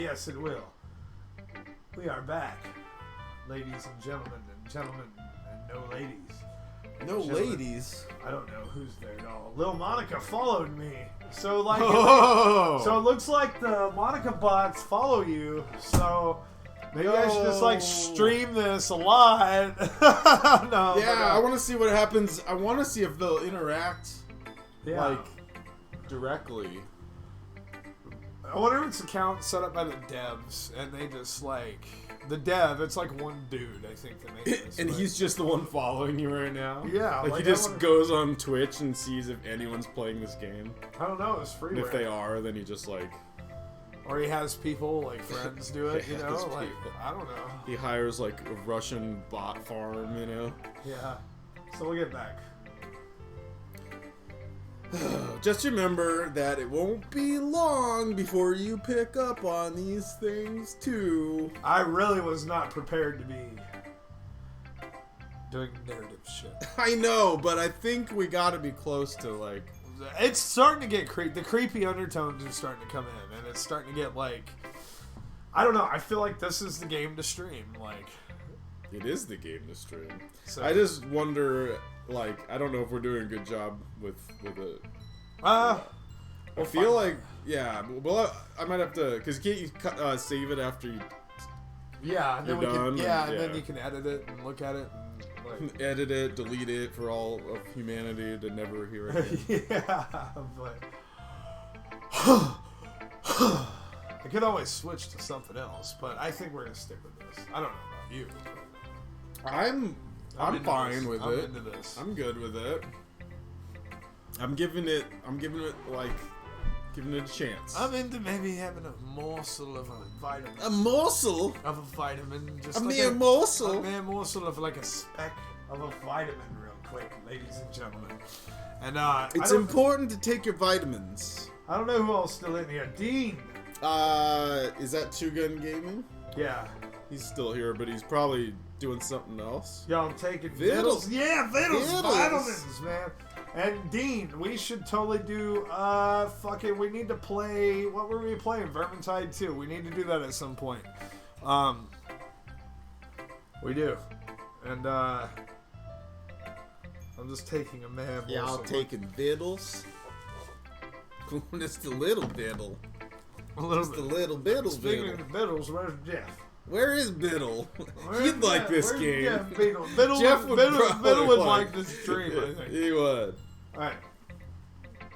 Yes, it will. We are back, ladies and gentlemen and no ladies. No ladies? I don't know who's there at all. Lil Monica followed me. So, like, so it looks like the Monica bots follow you. So, maybe I should just, like, stream this a lot. No. Yeah, I want to see what happens. I want to see if they'll interact, like, directly. I wonder if it's an account set up by the devs, and they just, like... The dev, it's like one dude, I think, that made this. And he's just the one following you right now? Yeah. Like he just goes on Twitch and sees if anyone's playing this game. I don't know, it's free. And if they are, then he just, like... Or he has people, like, friends do it, you know? Like, I don't know. He hires, like, a Russian bot farm, you know? Yeah. So we'll get back. Just remember that it won't be long before you pick up on these things, too. I really was not prepared to be doing narrative shit. I know, but I think we gotta be close to, like... It's starting to get creepy. The creepy undertones are starting to come in, and it's starting to get, like... I don't know. I feel like this is the game to stream, like... It is the game to stream. So, I just wonder, like, I don't know if we're doing a good job with it. I feel like, yeah, well, I might have to, because can't you save it after you... Yeah, and then you're done? and then you can edit it and look at it and, like... Edit it, delete it for all of humanity to never hear it again. Yeah, but... I could always switch to something else, but I think we're going to stick with this. I don't know about you, but... I'm fine with it. I'm into this. I'm good with it. I'm giving it a chance. I'm into maybe having a morsel of a vitamin. A morsel? Of a vitamin. Just a like mere morsel? A mere morsel of like a speck of a vitamin real quick, ladies and gentlemen. And it's important to take your vitamins. I don't know who else still in here. Dean! Is that Two Gun Gaming? Yeah. He's still here, but he's probably doing something else. Yo, I'm taking Vittles. Yeah, Vittles. Vitamins, man. And Dean, we should totally do, we need to play, what were we playing? Vermintide 2. We need to do that at some point. We do. And, I'm just taking a man. Y'all taking Vittles? Just a little Biddle. Just a little Biddle. Speaking of Biddles, where's Jeff? Where is Biddle? He'd like this game. Jeff Biddle Jeff would like this stream, I think. He would. Alright.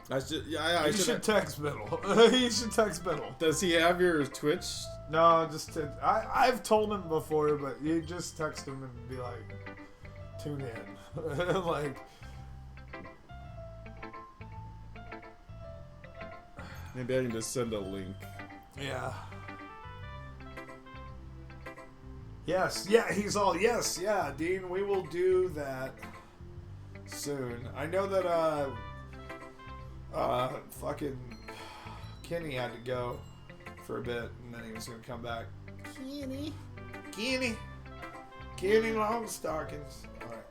I should text Biddle. He should text Biddle. Does he have your Twitch? No, I've told him before, but you just text him and be like, tune in. Like... Maybe I can just send a link. Yeah. Yes, yeah, he's all, yes, yeah, Dean, we will do that soon. I know that, fucking Kenny had to go for a bit, and then he was gonna come back. Kenny Longstockings. Alright.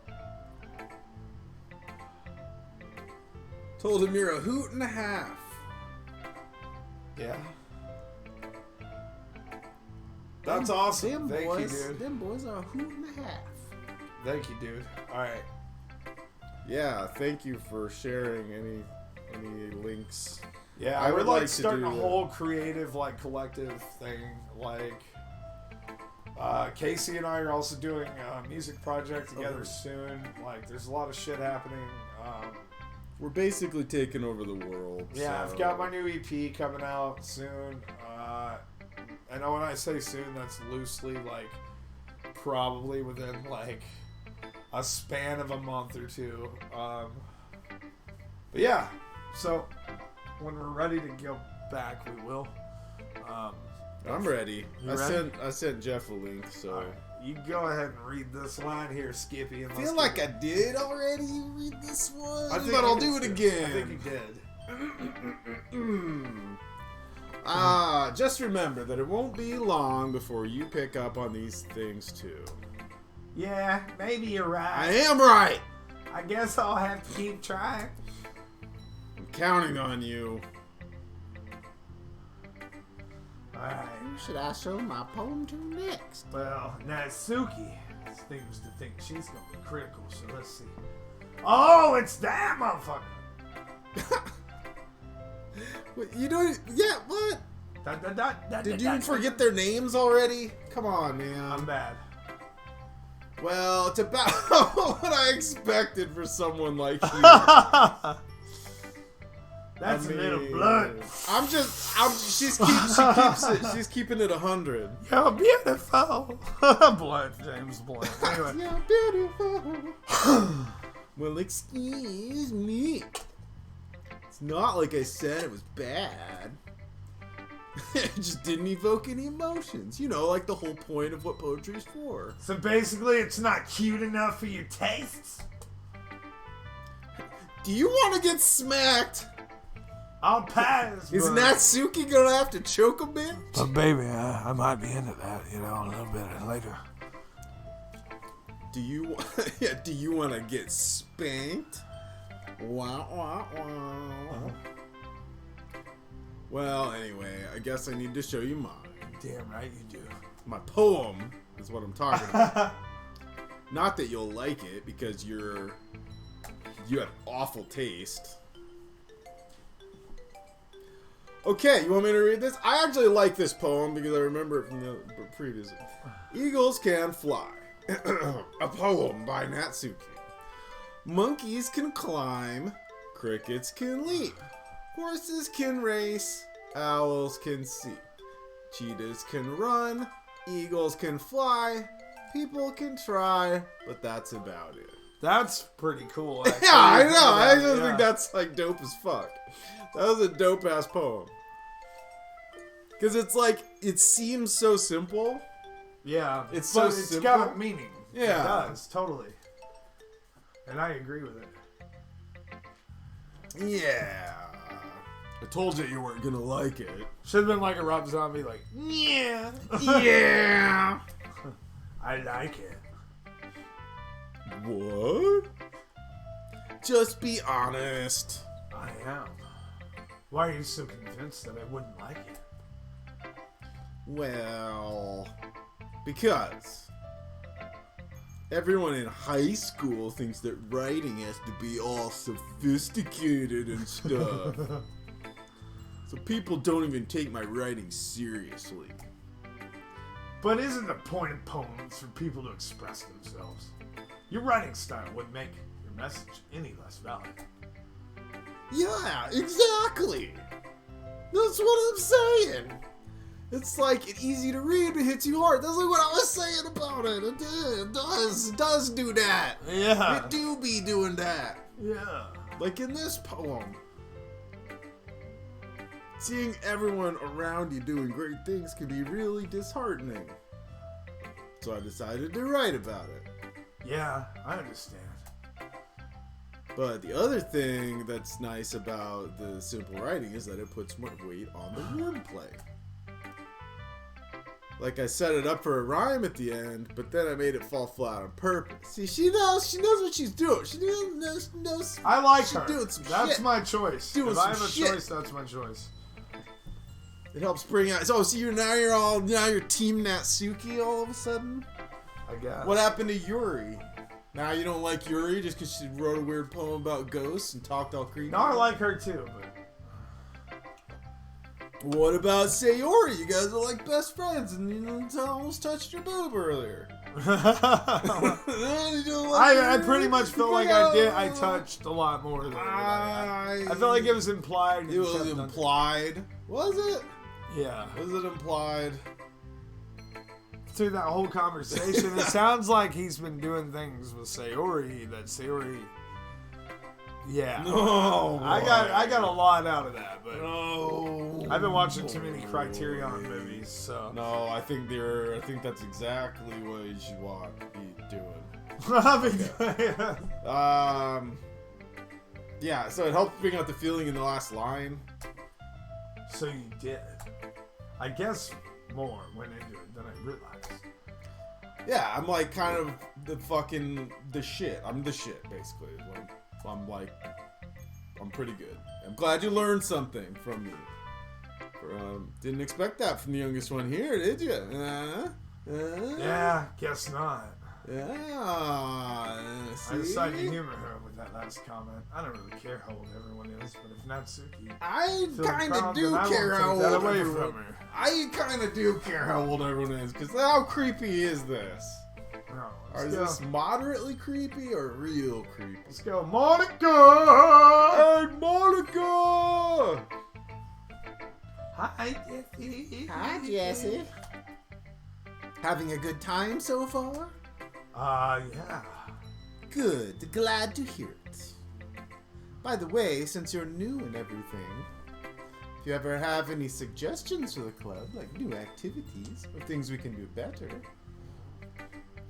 Told him you're a hoot and a half. Yeah. That's awesome. Thank you, dude. Them boys are a hoot and a half. Thank you, dude. Alright. Yeah, thank you for sharing any links. Yeah, I we're would like like to starting do a whole creative, like, collective thing. Like, Casey and I are also doing a music project together soon. Like, there's a lot of shit happening. We're basically taking over the world. Yeah, so. I've got my new EP coming out soon. I know when I say soon, that's loosely, like, probably within, like, a span of a month or two. But yeah, so when we're ready to go back, we will. I'm ready. Ready? I sent Jeff a link, so... Right. You go ahead and read this line here, Skippy. I feel like I did already read this one, but I'll do it again. I think you did. Just remember that it won't be long before you pick up on these things too. Yeah, maybe you're right. I am right. I guess I'll have to keep trying. I'm counting on you. Alright. Who should I show my poem to next? Well, Natsuki seems to think she's gonna be critical, so let's see. Oh, it's that motherfucker! What, you don't... Yeah, what? Did you forget their names already? Come on, man. I'm bad. Well, it's about what I expected for someone like you. That's a little blunt. She's keeping it 100. You're beautiful. Blunt, James Blunt. Anyway. You're beautiful. Well, excuse me. It's not like I said it was bad. It just didn't evoke any emotions. You know, like the whole point of what poetry is for. So basically, it's not cute enough for your tastes? Do you want to get smacked? I'll pass. Is Natsuki gonna have to choke a bit? But baby, I might be into that, you know, a little bit later. Do you want to get spanked? Wow, wow, wow. Well, anyway, I guess I need to show you mine. Damn right you do. My poem is what I'm talking about. Not that you'll like it, because you have awful taste. Okay, you want me to read this? I actually like this poem because I remember it from the previous. Eagles can fly. A poem by Natsuki. Monkeys can climb. Crickets can leap. Horses can race. Owls can see. Cheetahs can run. Eagles can fly. People can try. But that's about it. That's pretty cool. Actually. Yeah, I know. I just think that's like dope as fuck. That was a dope ass poem. Because it's like, it seems so simple. Yeah. It's so simple. It's got a meaning. Yeah. It does, totally. And I agree with it. Yeah. I told you weren't gonna like it. Should have been like a Rob Zombie, like, yeah. Yeah. I like it. What? Just be honest. I am. Why are you so convinced that I wouldn't like it? Well, because everyone in high school thinks that writing has to be all sophisticated and stuff. So people don't even take my writing seriously. But isn't the point of poems for people to express themselves? Your writing style would make your message any less valid. Yeah, exactly. That's what I'm saying. It's like it's easy to read, but hits you hard. That's like what I was saying about it. It does do that. Yeah. It do be doing that. Yeah. Like in this poem. Seeing everyone around you doing great things can be really disheartening. So I decided to write about it. Yeah, I understand. But the other thing that's nice about the simple writing is that it puts more weight on the wordplay. Like I set it up for a rhyme at the end, but then I made it fall flat on purpose. See, she knows what she's doing. She knows. I like she's her. Doing some That's shit. my choice. Doing If I have some a shit. choice, that's my choice. It helps bring out. So now you're Team Natsuki all of a sudden. I guess. What happened to Yuri? Now you don't like Yuri just because she wrote a weird poem about ghosts and talked all creepy? No, I like her too, but What about Sayori? You guys are like best friends and you almost touched your boob earlier. I pretty much felt like I touched a lot more than I felt like it was implied. It was implied. Was it? Yeah. Was it implied? Through that whole conversation, it sounds like he's been doing things with Sayori that Sayori. Yeah. No. I got a lot out of that, but no. I've been watching too many Criterion movies, so. No, I think that's exactly what you should be doing. Yeah, so it helped bring out the feeling in the last line. So you did. I guess more went into it than I realized. Yeah, I'm like kind of the shit. I'm the shit, basically. I'm pretty good. I'm glad you learned something from me. Didn't expect that from the youngest one here, did you? Yeah, guess not. Yeah. See? I decided to humor her with that last comment. I don't really care how old everyone is, but if Natsuki... I feels kind of proud, do then I care won't how take that old away everyone. from her. I kind of do care how old everyone is, because how creepy is this? No, Or is this moderately creepy or real creepy? Let's go, Monica! Hey, Monica! Hi, Jesse. Hi, Jesse. Having a good time so far? Yeah. Good. Glad to hear it. By the way, since you're new and everything, if you ever have any suggestions for the club, like new activities or things we can do better,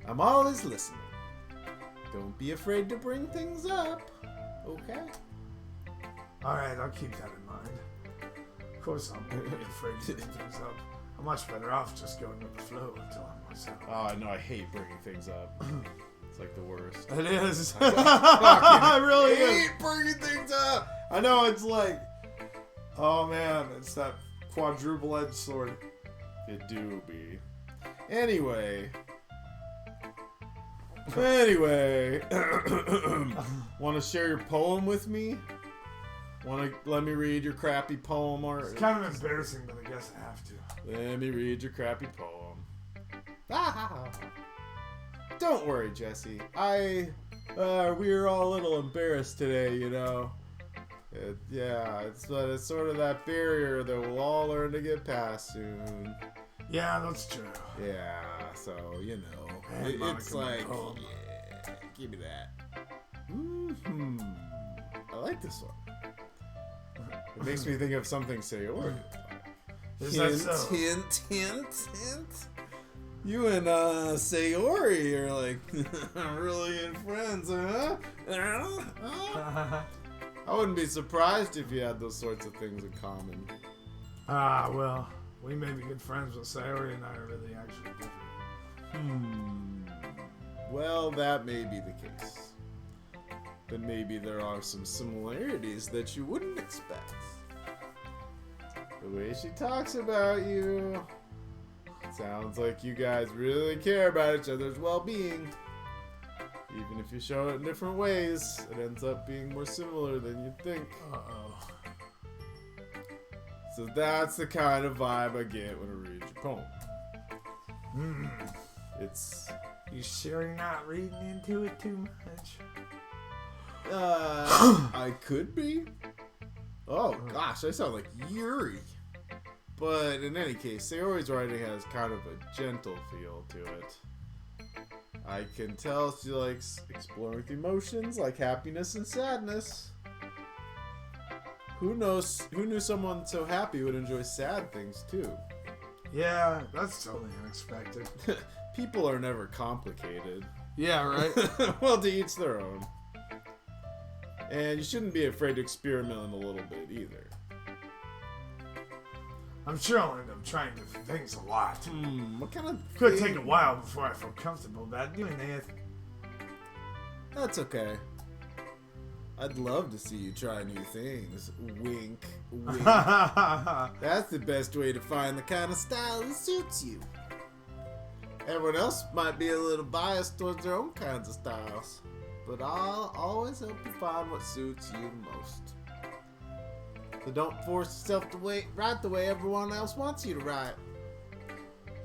I'm always listening. Don't be afraid to bring things up, okay? Alright, I'll keep that in mind. Of course I'm going to be afraid to bring things up. I'm much better off just going with the flow until I'm myself. Oh, I know. I hate bringing things up. It's like the worst. It is. I really hate bringing things up. I know, it's like... Oh, man. It's that quadruple-edged sword. It do be. Anyway. Want to share your poem with me? Want to let me read your crappy poem? Or It's kind of embarrassing, but I guess I have to. let me read your crappy poem. Don't worry, Jesse. We're all a little embarrassed today, you know. It's sort of that barrier that we'll all learn to get past soon. Yeah, that's true. Yeah, so, you know. Hey, It's Monica, like, poem. yeah, give me that. I like this one. It makes me think of something Sayori. Is that so? Hint. You and Sayori are like really good friends, huh? I wouldn't be surprised if you had those sorts of things in common. Well, we may be good friends, but Sayori and I are really actually different. Well, that may be the case. But maybe there are some similarities that you wouldn't expect. The way she talks about you, it sounds like you guys really care about each other's well-being. Even if you show it in different ways, it ends up being more similar than you'd think. Uh-oh. So that's the kind of vibe I get when I read your poem. It's... You sure you're not reading into it too much? I could be. Oh gosh, I sound like Yuri. But in any case, Sayori's writing has kind of a gentle feel to it. I can tell she likes exploring with emotions like happiness and sadness. Who knew someone so happy would enjoy sad things too? Yeah, that's totally unexpected. People are never complicated. Yeah, right? Well, to each their own. And you shouldn't be afraid to experiment a little bit either. I'm sure I'll end up trying different things a lot. What kind of Could thing? take a while before I feel comfortable about doing that. That's okay. I'd love to see you try new things. Wink, wink. That's the best way to find the kind of style that suits you. Everyone else might be a little biased towards their own kinds of styles, but I'll always help you find what suits you the most. So don't force yourself to write the way everyone else wants you to write.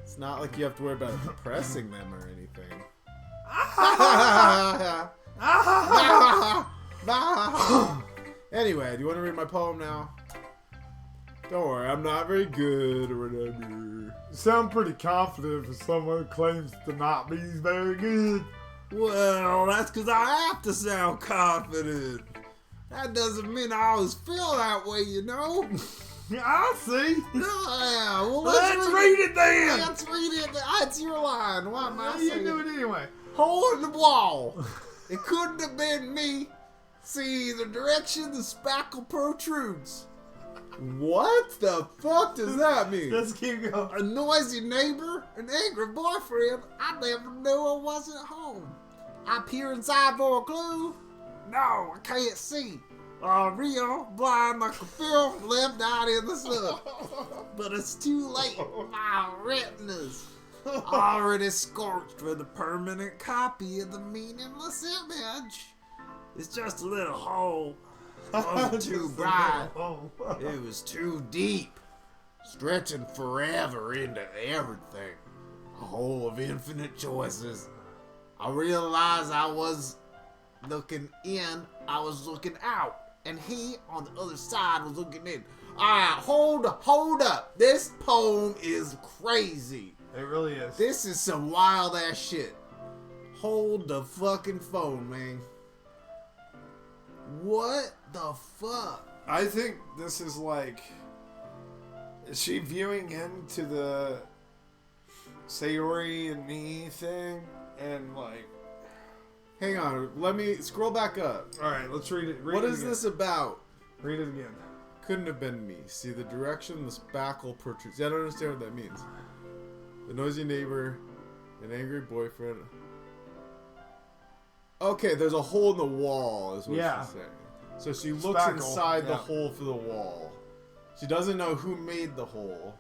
It's not like you have to worry about impressing them or anything. Anyway, do you want to read my poem now? Don't worry, I'm not very good or whatever. You sound pretty confident for someone who claims to not be very good. Well, that's because I have to sound confident. That doesn't mean I always feel that way, you know? I see. Yeah, well, Let's read it then. Let's read it. It's your line. Why am I You saying do it anyway. Hole in the wall. It couldn't have been me. See the direction the spackle protrudes. What the fuck does that mean? Let's keep going. A noisy neighbor, an angry boyfriend. I never knew I wasn't home. I peer inside for a clue. No, I can't see. Real, blind like a film left out in the sun. But it's too late. My retinas already scorched with a permanent copy of the meaningless image. It's just a little hole. It wasn't too bright. It was too deep. Stretching forever into everything. A hole of infinite choices. I realized I was looking in, I was looking out. And he, on the other side, was looking in. Alright, hold up. This poem is crazy. It really is. This is some wild ass shit. Hold the fucking phone, man. What the fuck? I think this is like... Is she viewing into the Sayori and me thing? And like... Hang on, let me scroll back up. Alright, let's read it. What is this about? Read it again. Couldn't have been me. See the direction the spackle protrudes. Yeah, I don't understand what that means. The noisy neighbor, an angry boyfriend. Okay, there's a hole in the wall, is what she's saying. So she looks inside the hole for the wall. She doesn't know who made the hole.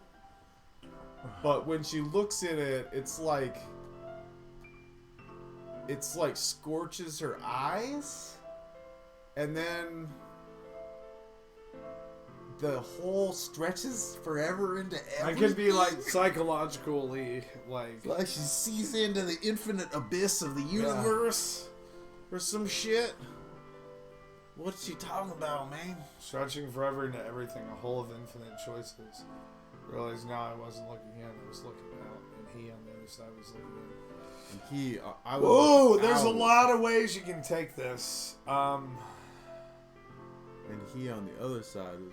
But when she looks in it, it's like scorches her eyes. And then the hole stretches forever into everything. It could be like psychologically, like she sees into the infinite abyss of the universe or some shit. What's she talking about, man? Stretching forever into everything, a hole of infinite choices. Realized now I wasn't looking in, I was looking out, and he on the other side was looking in. And he, I was. Whoa, there's a lot of ways you can take this. And he on the other side is.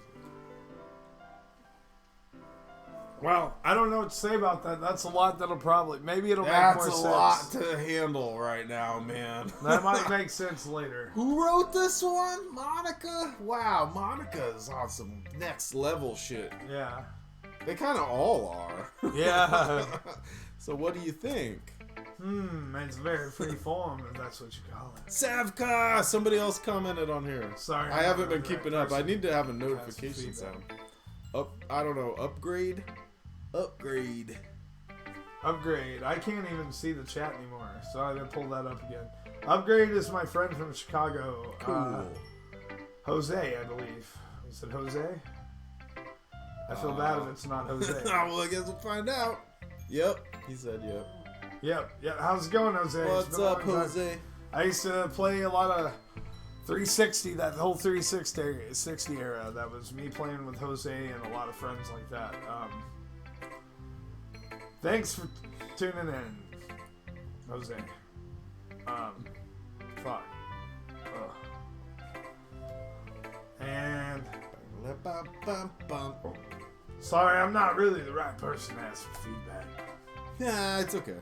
Well, I don't know what to say about that. That's a lot that'll probably... Maybe it'll make more sense. That's a lot to handle right now, man. That might make sense later. Who wrote this one? Monica? Wow, Monica's on some next level shit. Yeah. They kind of all are. Yeah. So what do you think? It's very free form, if that's what you call it. Savka! Somebody else commented on here. Sorry. I haven't been keeping up. I need to have a notification sound. I don't know. Upgrade. I can't even see the chat anymore, so I didn't pull that up again. Upgrade is my friend from Chicago. Cool. Jose, I believe. Is it Jose? I feel bad if it's not Jose. Well, I guess we'll find out. Yep. He said yep. Yep. How's it going, Jose? What's up, Jose? I used to play a lot of 360, that whole 360 era. That was me playing with Jose and a lot of friends like that. Thanks for tuning in, Jose. Fuck. And sorry, I'm not really the right person to ask for feedback. Yeah, it's okay.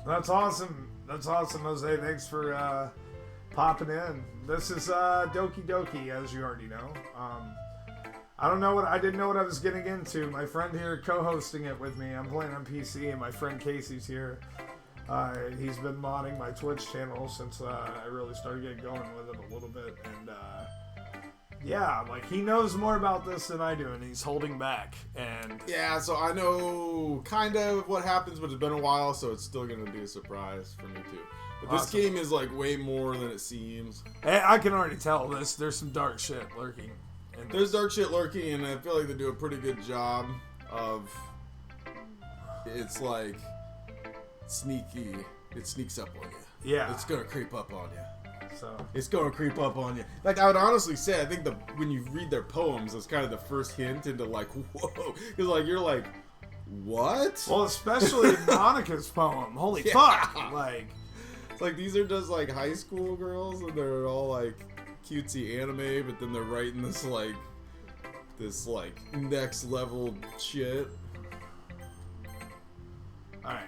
That's awesome, Jose. Thanks for popping in. This is Doki Doki, as you already know. I didn't know what I was getting into. My friend here co-hosting it with me. I'm playing on PC, and my friend Casey's here. He's been modding my Twitch channel since I really started getting going with it a little bit, and yeah, like he knows more about this than I do, and he's holding back. And yeah, so I know kind of what happens, but it's been a while, so it's still gonna be a surprise for me too. But this game is like way more than it seems. I can already tell this. There's some dark shit lurking. There's dark shit lurking, and I feel like they do a pretty good job of. It's like sneaky. It sneaks up on you. Yeah, it's gonna creep up on you. So it's gonna creep up on you. Like I would honestly say, I think when you read their poems, it's kind of the first hint into like, whoa, because like you're like, what? Well, especially Monica's poem. Holy fuck! Like, it's like these are just like high school girls, and they're all like cutesy anime, but then they're writing this next level shit. All right.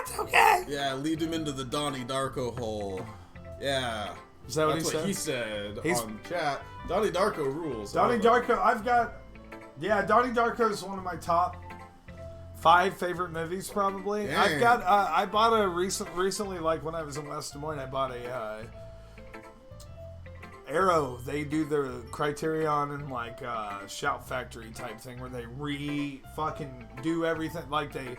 It's okay. Yeah, lead him into the Donnie Darko hole. Yeah. Is that That's what he said on chat. Donnie Darko rules. Donnie Darko, Donnie Darko is one of my top 5 favorite movies, probably. Dang. I've got. I bought a recently, like when I was in West Des Moines, I bought a Arrow. They do the Criterion and like Shout Factory type thing where they fucking do everything. Like they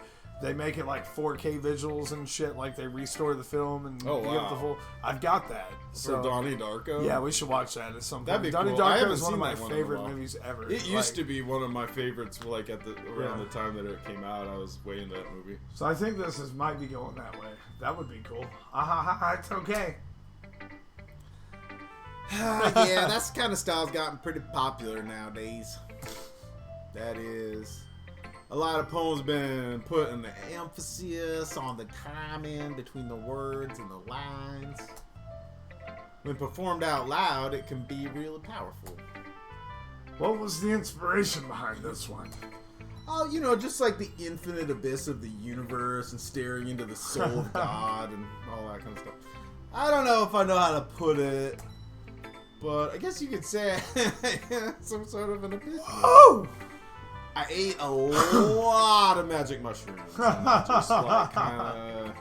make it like 4K visuals and shit. Like they restore the film and Oh, give wow. it the full. I've got that. For Donnie Darko? Yeah, we should watch that at some point. That'd be Donnie cool. I Darko haven't is one of seen my that one in a favorite while. movies ever. It used to be one of my favorites, like around the time that it came out. I was way into that movie. So I think might be going that way. That would be cool. It's okay. Yeah, that's the kind of style's gotten pretty popular nowadays. That is. A lot of poems been putting the emphasis on the timing between the words and the lines. When performed out loud, it can be really powerful. What was the inspiration behind this one? Oh, just like the infinite abyss of the universe and staring into the soul of God and all that kind of stuff. I don't know if I know how to put it, but I guess you could say some sort of an epiphany. Oh! I ate a lot of magic mushrooms. And just like kind of,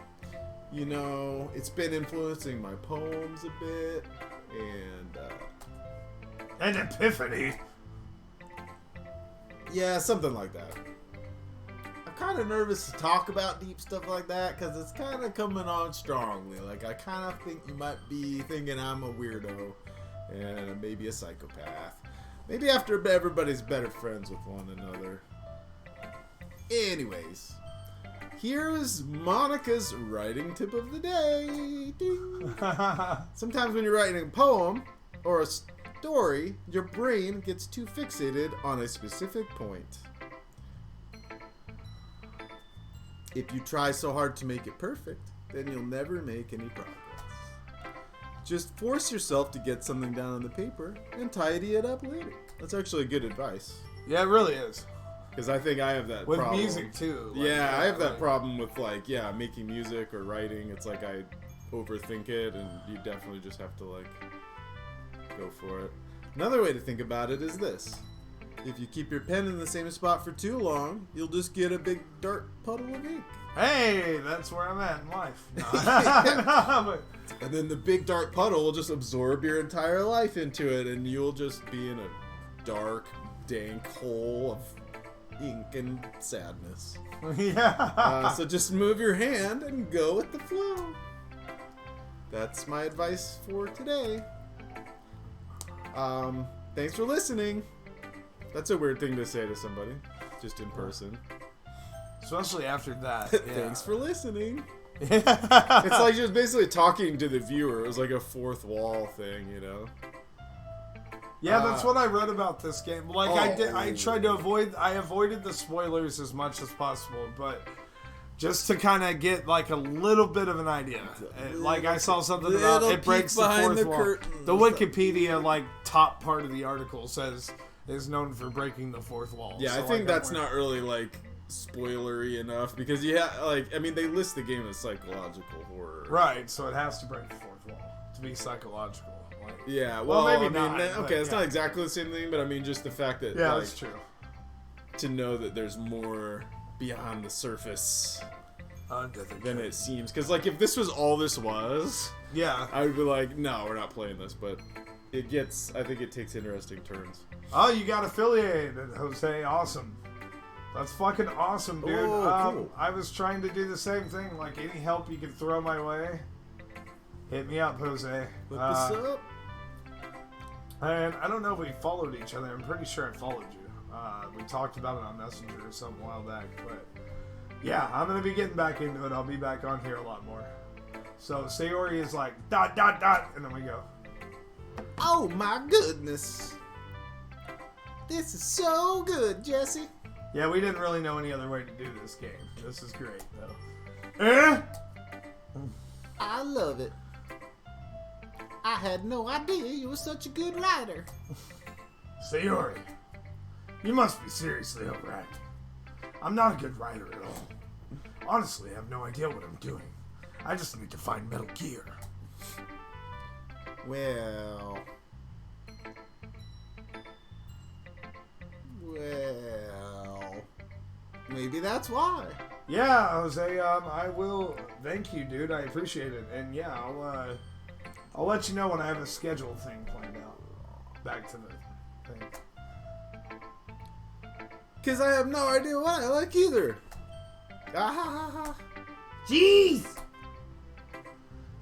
it's been influencing my poems a bit. And, An epiphany? yeah, something like that. I'm kind of nervous to talk about deep stuff like that because it's kind of coming on strongly. Like, I kind of think you might be thinking I'm a weirdo and maybe a psychopath. Maybe after everybody's better friends with one another. Anyways, here's Monica's writing tip of the day. Ding. Sometimes when you're writing a poem or a story, your brain gets too fixated on a specific point. If you try so hard to make it perfect, then you'll never make any progress. Just force yourself to get something down on the paper and tidy it up later. That's actually good advice. Yeah, it really is. Because I think I have that With problem. music, too. Yeah, I have that problem with, making music or writing. It's like I overthink it, and you definitely just have to, go for it. Another way to think about it is this. If you keep your pen in the same spot for too long, you'll just get a big dark puddle of ink. Hey, that's where I'm at in life. No. And then the big dark puddle will just absorb your entire life into it, and you'll just be in a dark, dank hole of ink and sadness. Yeah. So just move your hand and go with the flow. That's my advice for today. Thanks for listening. That's a weird thing to say to somebody, just in person. Especially after that. Yeah. Thanks for listening. It's like just basically talking to the viewer. It was like a fourth wall thing, Yeah, that's what I read about this game. Like I tried to avoided the spoilers as much as possible, but just to kind of get like a little bit of an idea. Like I saw something about it breaks the fourth wall. curtain. The Wikipedia top part of the article says is known for breaking the fourth wall. Yeah, so, I think that's not really spoilery enough because they list the game as psychological horror. Right, so it has to break the fourth wall to be psychological. Yeah, well maybe not. Okay, it's not exactly the same thing, but I mean just the fact that that's true. To know that there's more beyond the surface than it seems. Because if this was all this was, yeah, I would be like, no, we're not playing this. But I think it takes interesting turns. Oh, you got affiliated, Jose. Awesome. That's fucking awesome, dude. Oh, cool. I was trying to do the same thing. Any help you could throw my way, hit me up, Jose. Look this up. And I don't know if we followed each other. I'm pretty sure I followed you. We talked about it on Messenger or something a while back. But yeah, I'm going to be getting back into it. I'll be back on here a lot more. So Sayori is like, ... and then we go. Oh my goodness. This is so good, Jesse. Yeah, we didn't really know any other way to do this game. This is great, though. I love it. I had no idea you were such a good writer. Sayori, you must be seriously alright. I'm not a good writer at all. Honestly, I have no idea what I'm doing. I just need to find Metal Gear. Well, maybe that's why. Yeah, Jose. I will. Thank you, dude. I appreciate it. And yeah, I'll let you know when I have a schedule thing planned out. Back to the thing. Because I have no idea what I like either. Jeez!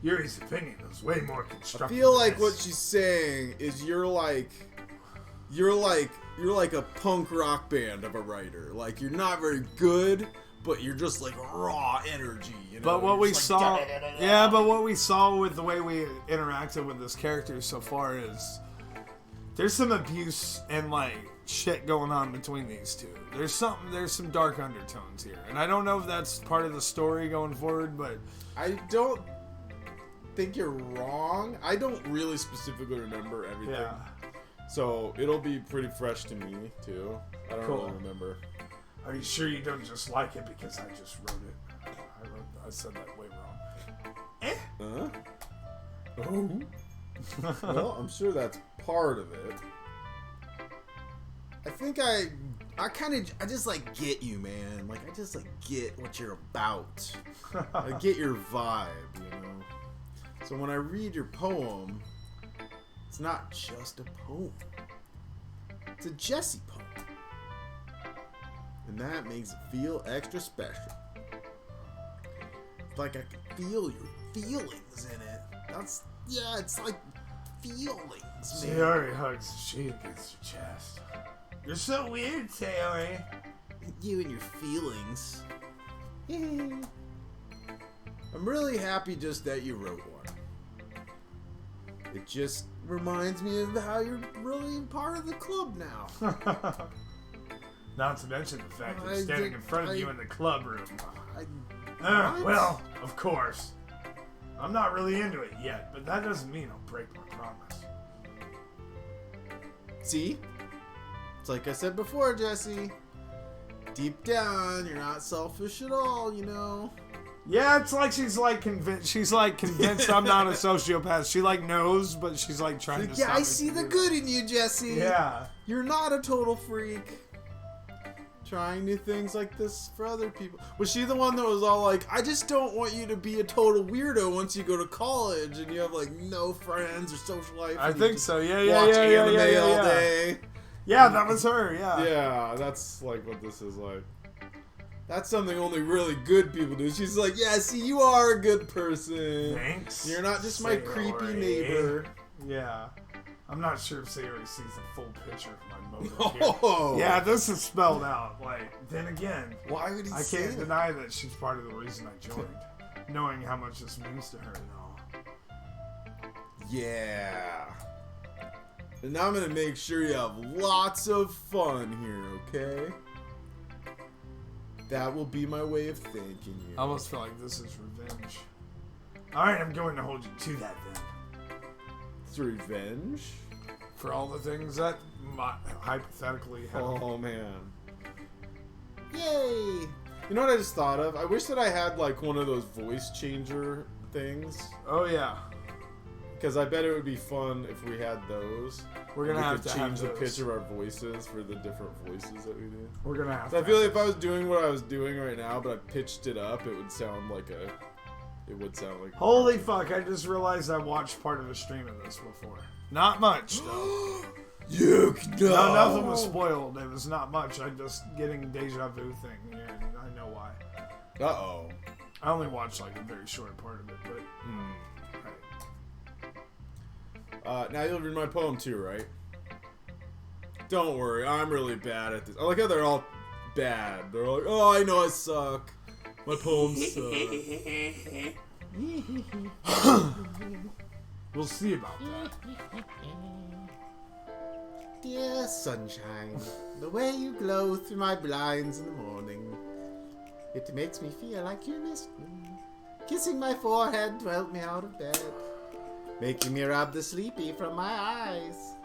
Yuri's opinion is way more constructive. I feel like what she's saying is you're like a punk rock band of a writer. Like you're not very good, but you're just like raw energy. You know? But what we saw, yeah, but what we saw with the way we interacted with this character so far is there's some abuse and like shit going on between these two. There's some dark undertones here, and I don't know if that's part of the story going forward, but I don't think you're wrong. I don't really specifically remember everything. yeah. So it'll be pretty fresh to me too. I don't really remember. Are you sure you don't just like it because I just wrote it? I said that way wrong. Oh. Well, I'm sure that's part of it. I think I just like get you, man. Like I just like get what you're about. I get your vibe, you know. So when I read your poem, it's not just a poem. It's a Jesse poem. And that makes it feel extra special. It's like I can feel your feelings in it. It's like feelings, man. Sayori hugs the sheet against her chest. You're so weird, Sayori. You and your feelings. I'm really happy just that you wrote one. It just reminds me of how you're really part of the club now. Not to mention the fact that I'm standing in front of you in the club room. What? Well, of course. I'm not really into it yet, but that doesn't mean I'll break my promise. See? It's like I said before, Jesse. Deep down, you're not selfish at all, you know? Yeah, it's like she's like convinced I'm not a sociopath. She like knows, but she's like trying to stop I me see from the doing good in you, Jesse. Yeah. You're not a total freak. Trying new things like this for other people. Was she the one that was all like, I just don't want you to be a total weirdo once you go to college and you have like no friends or social life? I think so. Yeah. Watch anime all day. Yeah, that was her. Yeah. Yeah, that's like what this is like. That's something only really good people do. She's like, yeah, see, you are a good person. Thanks. You're not just my creepy neighbor. Yeah. I'm not sure if Sayori sees the full picture of my motive Oh. here. Yeah, this is spelled out. Like, then again, why would he I say can't that? deny that she's part of the reason I joined, knowing how much this means to her and all. Yeah. And I'm gonna make sure you have lots of fun here, okay? That will be my way of thanking you. I almost feel like this is revenge. Alright, I'm going to hold you to that then. It's revenge? For all the things that hypothetically happened. Oh, man. Yay! You know what I just thought of? I wish that I had, like, one of those voice changer things. Oh, yeah. Because I bet it would be fun if we had those. We're going to have to change the those. pitch of our voices for the different voices that we do. We're going to have So to I feel like have if I was doing what I was doing right now, but I pitched it up, it would sound like a... It would sound like... Holy fuck, I just realized I watched part of a stream of this before. Not much, though. No, No, nothing was spoiled. It was not much. I'm just getting a deja vu thing here, and I know why. Uh-oh. I only watched like a very short part of it, but... Right. Now you'll read my poem too, right? Don't worry, I'm really bad at this. I like how they're all bad. They're like, oh, I know I suck. My poems suck. We'll see about that. Dear sunshine, the way you glow through my blinds in the morning, it makes me feel like you missed me. Kissing my forehead to help me out of bed, making me rub the sleepy from my eyes.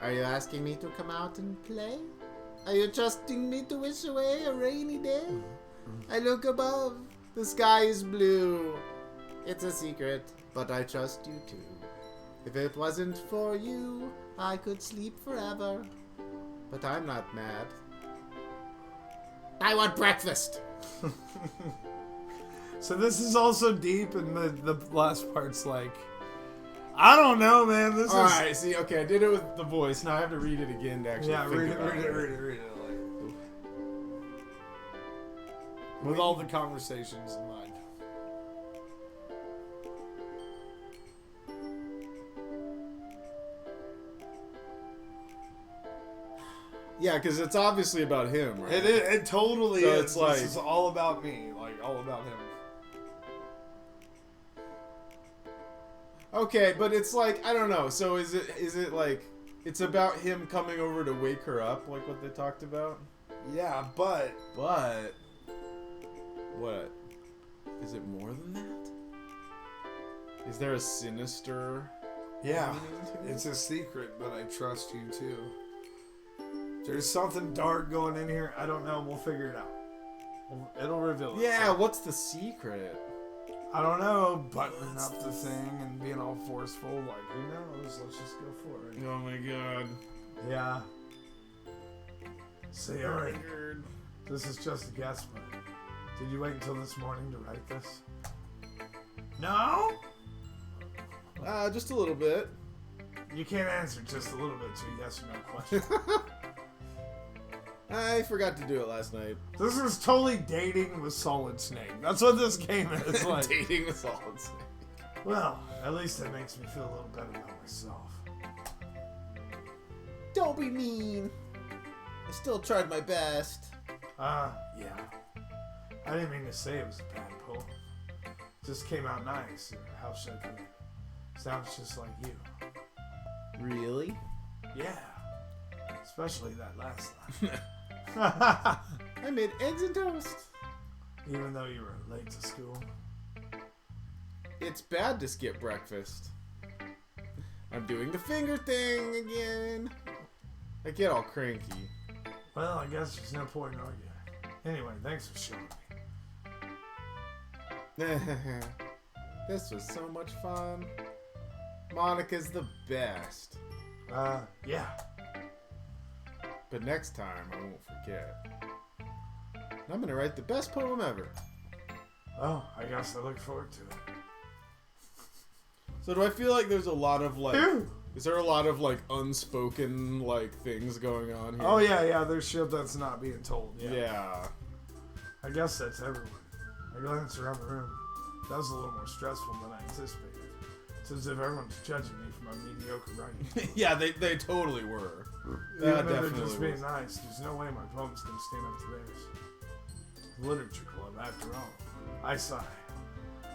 Are you asking me to come out and play? Are you trusting me to wish away a rainy day? I look above, the sky is blue. It's a secret, but I trust you too. If it wasn't for you, I could sleep forever. But I'm not mad. I want breakfast. So this is also deep, and the last part's like, I don't know, man. This All is right, see, okay, I did it with the voice. Now I have to read it again to actually think read about it. Like, with all the conversations in mind. Yeah, because it's obviously about him, right? It totally So is. it's like- This is all about me, like all about him. Okay, but it's like, I don't know. So is it like it's about him coming over to wake her up, like what they talked about? Yeah, but But what? Is it more than that? Is there a sinister yeah, meaning to it? it's a secret. But I trust you too. There's something dark going in here. I don't know. We'll figure it out. It'll reveal it. Yeah, what's the secret? I don't know. Buttoning up the thing and being all forceful. Like, who knows? Let's just go for it. Oh my god. Yeah. See, alright. This is just a guess, but did you wait until this morning to write this? No? Just a little bit. You can't answer just a little bit to a yes or no question. I forgot to do it last night. This is totally dating with Solid Snake. That's what this game is like. Dating with Solid Snake. Well, at least it makes me feel a little better about myself. Don't be mean. I still tried my best. Yeah. I didn't mean to say it was a bad poem. It just came out nice. How should I put it? Sounds just like you. Really? Yeah. Especially that last line. I made eggs and toast. Even though you were late to school. It's bad to skip breakfast. I'm doing the finger thing again. I get all cranky. Well, I guess there's no point in arguing. Anyway, thanks for showing me. This was so much fun. Monica's the best. Yeah. But next time, I won't forget. I'm gonna write the best poem ever. Oh, I guess I look forward to it. So do I feel like there's a lot of like... Ew. Is there a lot of like unspoken like things going on here? Oh, yeah, there's shit that's not being told. Yeah. I guess that's everyone. I glanced around the room. That was a little more stressful than I anticipated. It's as if everyone's judging me for my mediocre writing. Yeah, they totally were. Even though definitely they're just being was. nice, there's no way my poems can stand up to theirs. Literature club, after all. I sigh.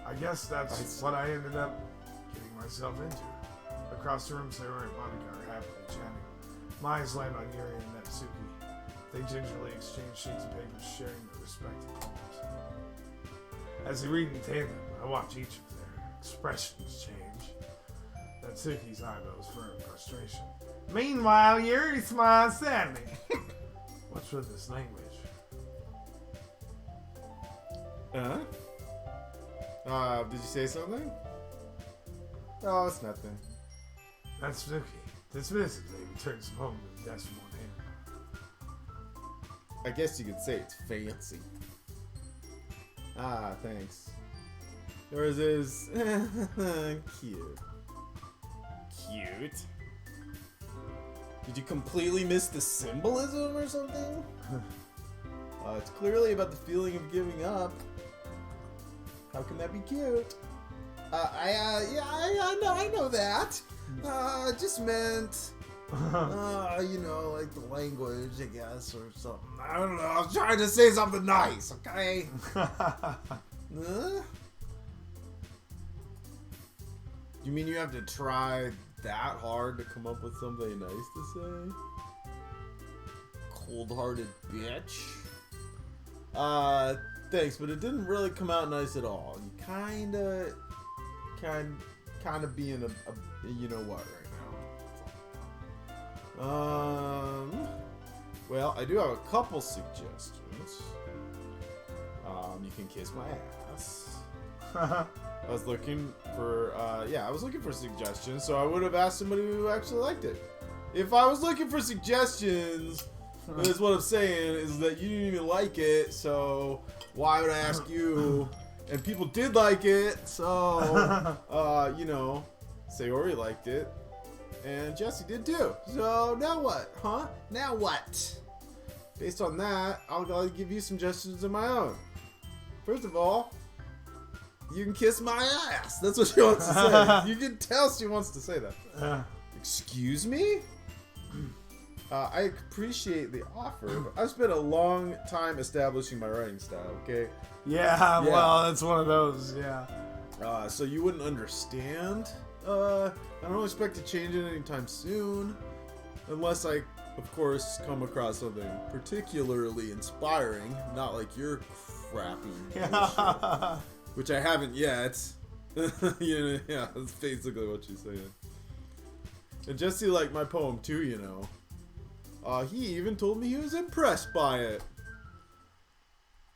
I guess that's what I ended up getting myself into. Across the room, Sarah and Monica are happily chatting. My eyes land on Yuri and Natsuki. They gingerly exchange sheets of paper, sharing their respective poems. As they read in tandem, I watch each of their expressions change. Natsuki's eyebrows furrow in frustration. Meanwhile, Yuri smiles sadly. What's with this language? Did you say something? Oh, it's nothing. Natsuki dismissively returns home to the desk in one hand. I guess you could say it's fancy. Ah, thanks. Yours is cute. Cute? Did you completely miss the symbolism or something? It's clearly about the feeling of giving up. How can that be cute? I know that. Just meant, like the language, I guess, or something. I don't know. I was trying to say something nice, okay? You mean you have to try that hard to come up with something nice to say? Cold-hearted bitch. Thanks, but it didn't really come out nice at all. You kind of being a you know what right now. Well, I do have a couple suggestions. You can kiss my ass. I was looking for suggestions, so I would have asked somebody who actually liked it. If I was looking for suggestions That's what I'm saying, is that you didn't even like it, so why would I ask you? And people did like it, so, you know, Sayori liked it, and Jesse did too. So now what, huh? Now what? Based on that, I'll give you some suggestions of my own. First of all, you can kiss my ass. That's what she wants to say. You can tell she wants to say that. Excuse me? I appreciate the offer, but I've spent a long time establishing my writing style, okay? Yeah, well, it's one of those, yeah. So you wouldn't understand? I don't expect to change it anytime soon. Unless I, of course, come across something particularly inspiring. Not like your crappy bullshit, which I haven't yet. Yeah, that's basically what she's saying. And Jesse liked my poem too, you know. He even told me he was impressed by it.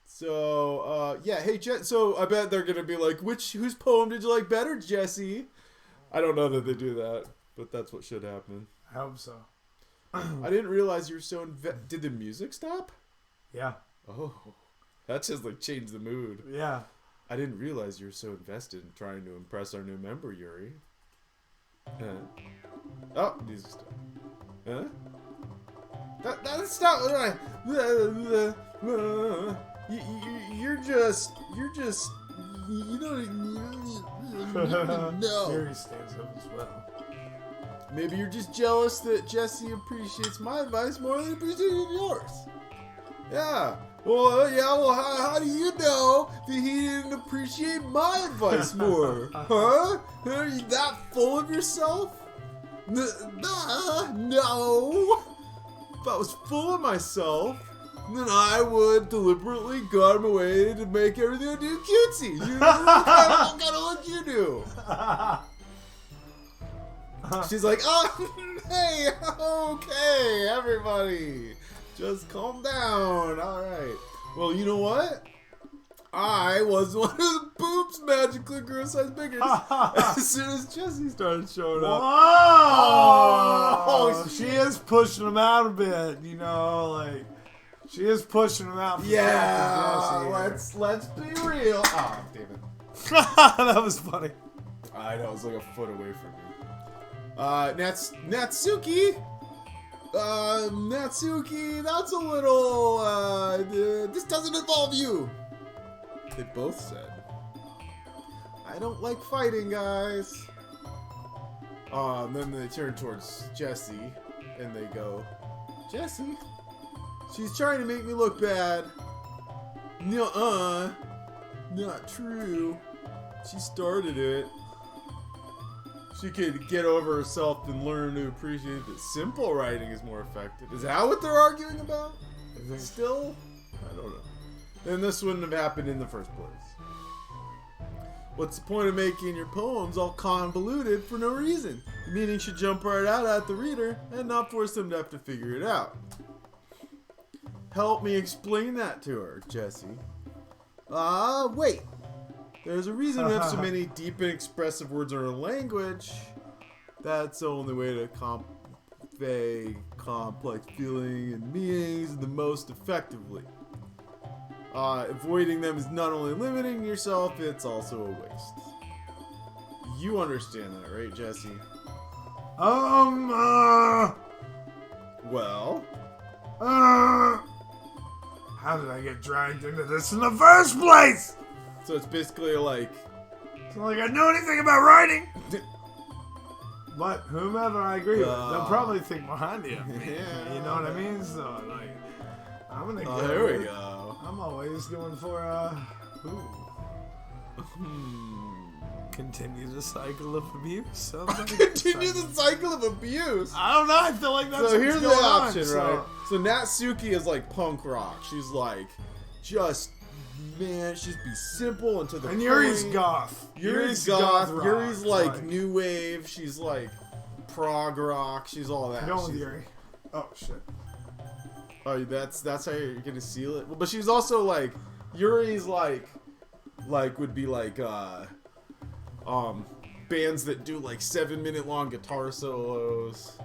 So, yeah, hey, so I bet they're gonna be like, whose poem did you like better, Jesse? I don't know that they do that, but that's what should happen. I hope so. I didn't realize you were so Did the music stop? Yeah. Oh, that just like changed the mood. Yeah. I didn't realize you were so invested in trying to impress our new member, Yuri. Oh, music stopped. Huh? That's not what I. You're just. You don't know. Yuri stands up as well. Maybe you're just jealous that Jesse appreciates my advice more than he appreciated yours. Yeah. Well, yeah. Well, how do you know that he didn't appreciate my advice more? Huh? Are you that full of yourself? No. If I was full of myself, then I would deliberately go out of my way to make everything I do cutesy. You know, what kind of look you do? She's like, oh, hey, okay, everybody, just calm down. All right. Well, you know what? I was one of the boobs magically grew a size bigger as soon as Jesse started showing up. Oh, she is pushing him out a bit, you know, like she is pushing him out. Yeah, let's be real. Oh, damn it. That was funny. I know, it was like a foot away from me. Natsuki. Natsuki, that's a little. This doesn't involve you. They both said, I don't like fighting, guys. And then they turn towards Jesse, and they go, Jesse, she's trying to make me look bad. Nuh-uh. Not true. She started it. She could get over herself and learn to appreciate that simple writing is more effective. Is that what they're arguing about? Still? I don't know. Then this wouldn't have happened in the first place. What's the point of making your poems all convoluted for no reason? The meaning should jump right out at the reader and not force them to have to figure it out. Help me explain that to her, Jesse. Wait. There's a reason we have so many deep and expressive words in our language. That's the only way to convey complex feeling and meanings the most effectively. Avoiding them is not only limiting yourself, it's also a waste. You understand that, right, Jesse? Well? How did I get dragged into this in the first place? So it's basically like... It's not like I know anything about writing. But whomever I agree with, they'll probably think more highly of me. Yeah. You know what I mean? So, like, I'm gonna go. There we go. I'm always going for, continue the cycle of abuse. Continue the cycle of abuse? I don't know, I feel like that's so here's the option, on, right? So Natsuki is like punk rock. She's like, just be simple and to the point. And Yuri's goth. Yuri's goth. Rock. Yuri's like new wave. She's like prog rock. She's all that. Go with Yuri. Oh, shit. Oh, that's how you're gonna seal it. But she's also like, Yuri's like would be like bands that do like 7-minute long guitar solos.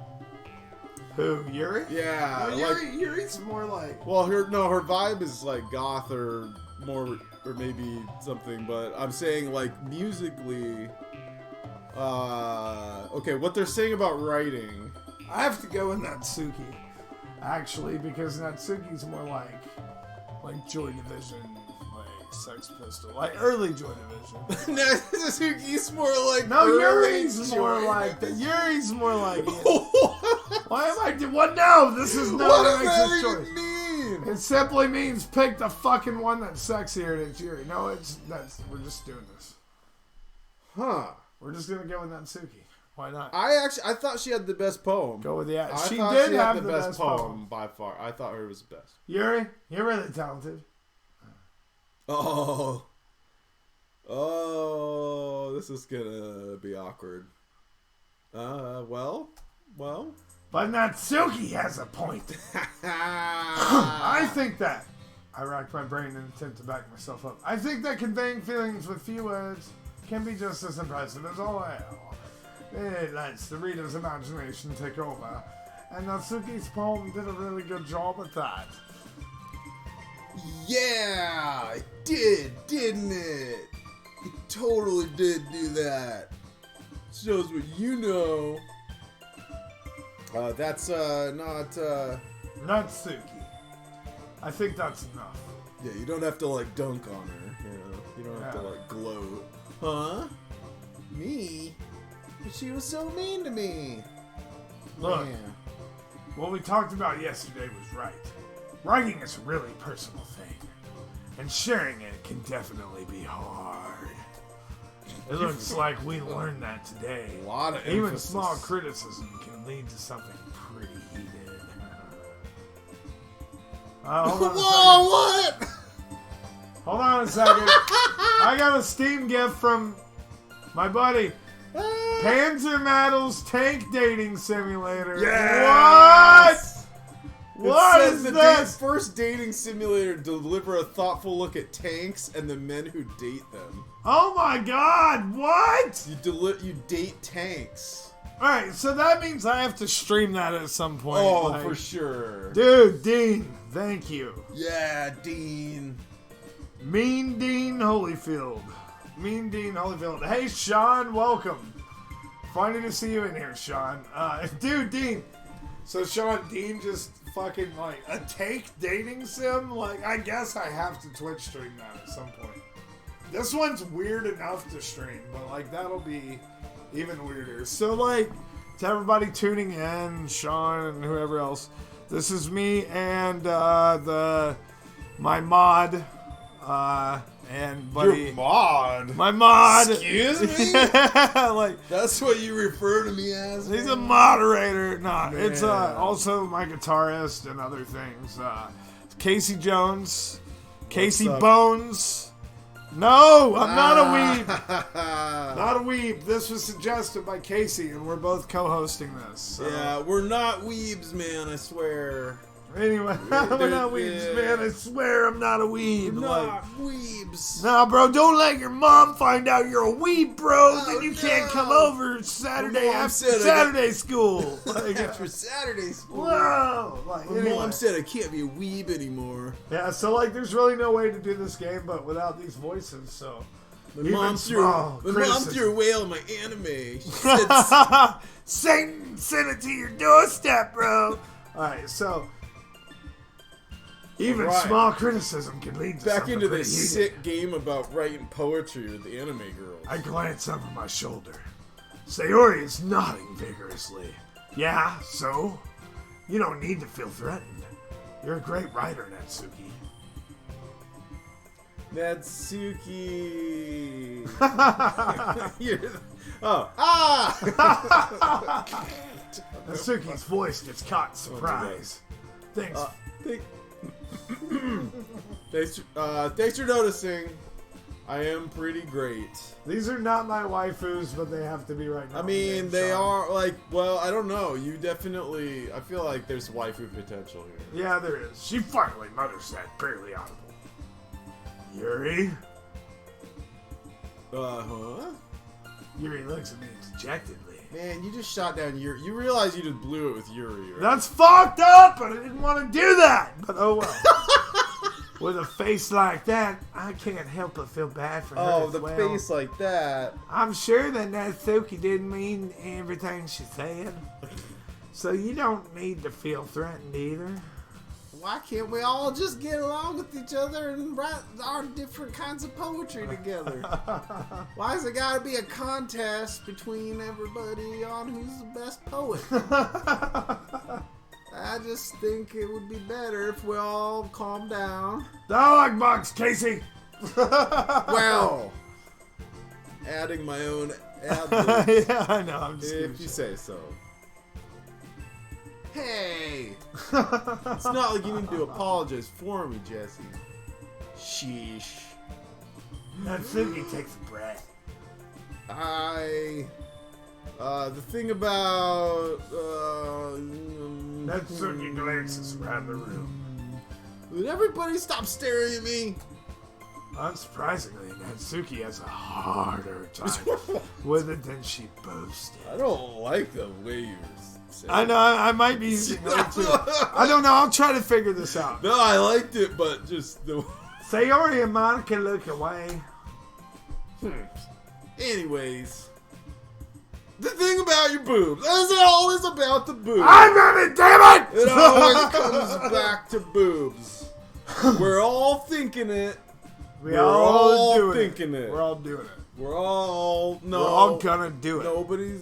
Who, Yuri? Yeah, No, Yuri's more like... Well, her vibe is like goth or more, or maybe something. But I'm saying like musically. Okay, what they're saying about writing. I have to go with Natsuki, actually, because Natsuki's more like Joy Division, like Sex Pistol, like early Joy Division. Natsuki's more like Yuri's more like that. Yuri's more like. Why am I doing? What? No, this is not What what does makes that this choice. even mean? It simply means pick the fucking one that's sexier than Yuri. No, we're just doing this. Huh? We're just gonna go with Natsuki. Why not? I thought she had the best poem. Go with the She did have the best poem by far. I thought her was the best. Yuri, you're really talented. Oh, this is gonna be awkward. Well. But Natsuki has a point. I think that. I racked my brain in an attempt to back myself up. I think that conveying feelings with few words can be just as impressive as all hell. It lets the reader's imagination take over. And Natsuki's poem did a really good job at that. Yeah, it did, didn't it? It totally did do that. Shows what you know. That's not. Natsuki. I think that's enough. Yeah, you don't have to like dunk on her. You know, you don't have to like gloat. Huh? Me? But she was so mean to me. Look, Yeah. what we talked about yesterday was right. Writing is a really personal thing, and sharing it can definitely be hard. It looks like we learned that today. A lot of Even emphasis. small criticism can lead to something pretty heated. Hold on a Whoa! What? second. Hold on a second. I got a Steam gift from my buddy. Panzer Metal's Tank Dating Simulator. Yes! What? What it says is the this? first dating simulator to deliver a thoughtful look at tanks and the men who date them. Oh my god, what? You date tanks. Alright, so that means I have to stream that at some point. Oh, like, for sure. Dude, Dean, thank you. Yeah, Dean. Mean Dean Holyfield. Mean Dean Holyfield. Hey, Sean, welcome. Funny to see you in here, Sean. Dude, Dean. So, Sean, Dean just fucking, like, a tank dating sim? Like, I guess I have to Twitch stream that at some point. This one's weird enough to stream, but, like, that'll be even weirder. So, like, to everybody tuning in, Sean and whoever else, this is me and my mod, and buddy. Your mod? My mod. Excuse me? Like, that's what you refer to me as? He's a moderator. Nah, Man. it's also my guitarist and other things. Casey Jones. Casey up? Bones. No, I'm not a weeb. Not a weeb. This was suggested by Casey, and we're both co-hosting this. So. Yeah, we're not weebs, man, I swear. Anyway, we're not weebs, man. I swear I'm not a weeb. Not weebs. Nah, bro, don't let your mom find out you're a weeb, bro. Then you can't come no. over Saturday Mom after said Saturday school. Like, After Saturday school. whoa! Like, My anyway. mom said I can't be a weeb anymore. Yeah, so like, there's really no way to do this game, but without these voices. So My Even mom small threw criticism. away all my anime. She said, Satan sent it to your doorstep, bro. All right, so even Right. small criticism can lead to back something into pretty this heated. sick game about writing poetry with the anime girls. I glance over my shoulder. Sayori is nodding vigorously. Yeah, so? You don't need to feel threatened. You're a great writer, Natsuki. Natsuki. Natsuki's voice gets caught in surprise. Thanks. Thanks for noticing. I am pretty great. These are not my waifus, but they have to be right now. I mean, they are like, well, I don't know. You definitely, I feel like there's waifu potential here. Yeah, there is. She finally mutters that, barely audible. Yuri? Huh? Yuri looks at me dejectedly. Man, you just shot down Yuri. You realize you just blew it with Yuri, right? That's fucked up, but I didn't want to do that. But oh well. With a face like that, I can't help but feel bad for her. Oh, as the well. face like that. I'm sure that Natsuki didn't mean everything she said. So you don't need to feel threatened either. Why can't we all just get along with each other and write our different kinds of poetry together? Why has it got to be a contest between everybody on who's the best poet? I just think it would be better if we all calm down. Dog box, Casey! Well, adding my own ad-libs, Yeah, I know. I'm just if you say so. Hey! It's not like you need to apologize for me, Jesse. Sheesh. Natsuki takes a breath. The thing about, Natsuki glances around the room. Would everybody stop staring at me? Unsurprisingly, Natsuki has a harder time with it than she boasted. I don't like the way you're saying I know, I might be using it too. I don't know, I'll try to figure this out. No, I liked it, but just the... Sayori and Monica look away. Anyways. The thing about your boobs. Is it always about the boobs? I got it, damn it! It always comes back to boobs. We're all thinking it. We're all doing thinking it. We're all doing it. We're all... No. We're all gonna do it. Nobody's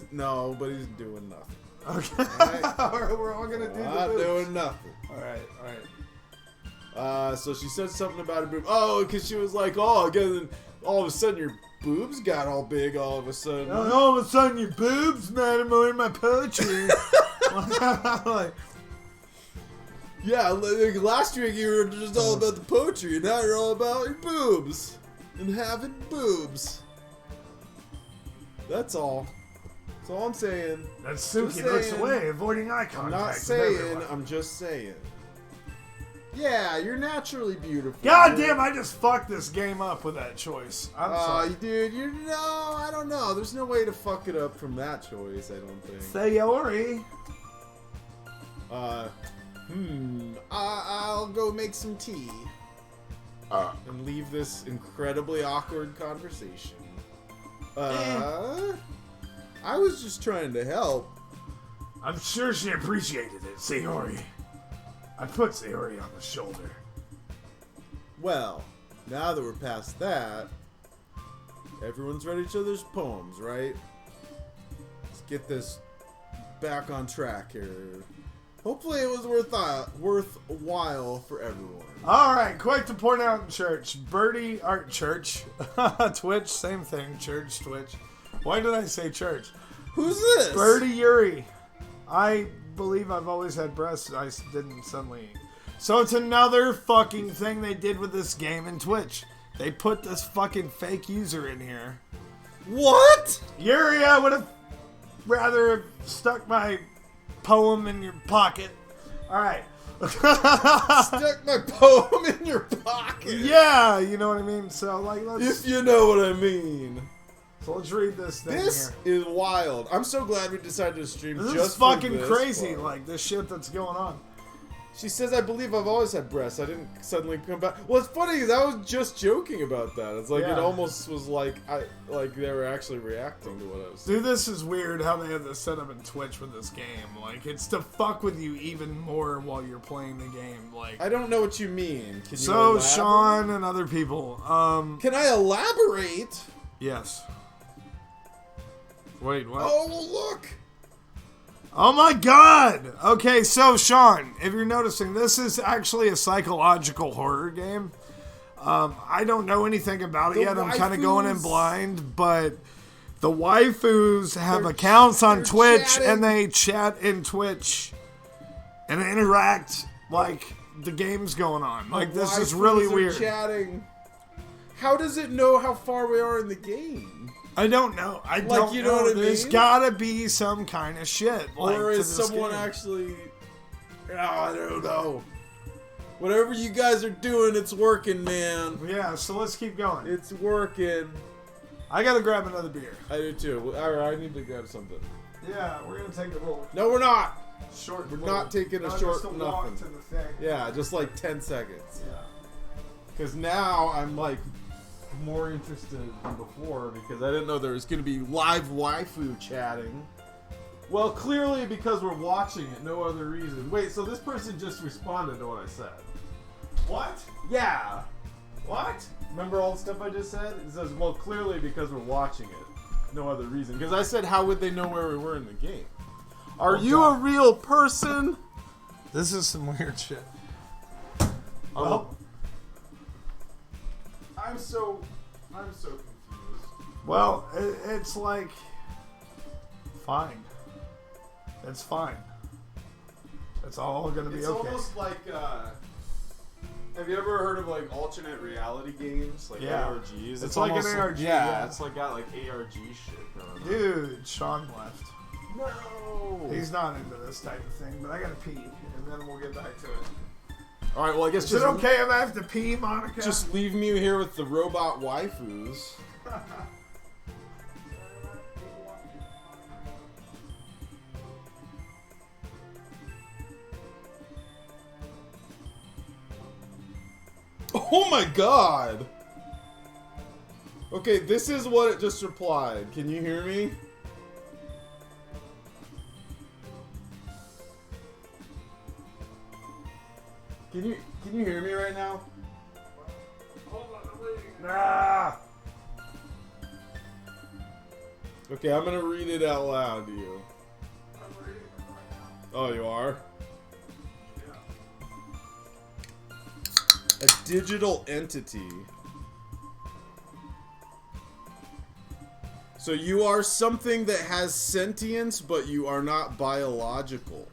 doing nothing. Okay. Right. We're all gonna do Not the boobs. doing nothing. Alright. So she said something about her boob. Oh, because she was like, oh, again, all of a sudden your boobs got all big all of a sudden. All of a sudden your boobs, madam, are in my poetry. Like, yeah, like last week you were just all about the poetry, and now you're all about your boobs. And having boobs. That's all. That's all I'm saying. Natsuki looks away, avoiding eye I'm contact. not with saying, everyone. I'm just saying. Yeah, you're naturally beautiful. God dude. damn, I just fucked this game up with that choice. I'm sorry. Dude, I don't know. There's no way to fuck it up from that choice, I don't think. Sayori. I'll go make some tea. And leave this incredibly awkward conversation. I was just trying to help. I'm sure she appreciated it, Sayori. I put Sayori on the shoulder. Well, now that we're past that, everyone's read each other's poems, right? Let's get this back on track here. Hopefully it was worthwhile for everyone. Alright, quick to point out in church. Birdie Art Church. Twitch, same thing. Church, Twitch. Why did I say church? Who's this? Birdie Yuri. I believe I've always had breasts. I didn't suddenly. So it's another fucking thing they did with this game in Twitch. They put this fucking fake user in here. What? Yuri, I would have rather have stuck my poem in your pocket. Alright. Stuck my poem in your pocket. Yeah, you know what I mean? So, like, let's... If you know what I mean. So let's read this thing This here. is wild. I'm so glad we decided to stream This just is fucking for this crazy, part. like, this shit that's going on. She says, I believe I've always had breasts. I didn't suddenly come back. Well, it's funny because I was just joking about that. It's like, Yeah. it almost was like, they were actually reacting to what I was saying. Dude, this is weird how they have this set up in Twitch with this game. Like, it's to fuck with you even more while you're playing the game. Like, I don't know what you mean. Can you so elaborate? Sean and other people. Can I elaborate? Yes. Wait, what? Oh, look. Oh my god! Okay, so Sean, if you're noticing, this is actually a psychological horror game. I don't know anything about it yet. I'm kind of going in blind, but the waifus have accounts on Twitch chatting. and they chat in Twitch and interact like the game's going on. Like, this is really Waifus are weird. Chatting. How does it know how far we are in the game? I don't know. I don't you know what I There's mean? gotta be some kind of shit. Like, Or to is this someone game. actually... Oh, I don't know. Whatever you guys are doing, it's working, man. Yeah, so let's keep going. It's working. I gotta grab another beer. I do too. Alright, I need to grab something. Yeah, we're gonna take a little No, we're not. short. We're not taking a short just a walk nothing. to the thing. Yeah, just like 10 seconds. Yeah. Because now I'm like more interested than before because I didn't know there was going to be live waifu chatting. Well, clearly because we're watching it, no other reason. Wait, so this person just responded to what I said. What? Yeah. What? Remember all the stuff I just said? It says, well, clearly because we're watching it, no other reason. Because I said, how would they know where we were in the game? Are you a real person? This is some weird shit. Well, I'm so confused. Well, it's like fine. It's fine. It's all gonna be It's okay. almost like, have you ever heard of like alternate reality games? Like Yeah. ARGs? It's like an almost ARG, Yeah, yeah. it's like got like ARG shit going on. Dude, Sean left. No! He's not into this type of thing, but I gotta pee, and then we'll get back to it. Alright, well I guess Is it okay if I have to pee, Monica? just leave me here with the robot waifus. Oh my god! Okay, this is what it just replied. Can you hear me? Can you hear me right now? Hold on, I'm reading. Ah! Okay, I'm gonna read it out loud to you. I'm reading it right now. Oh, you are? Yeah. A digital entity. So you are something that has sentience, but you are not biological.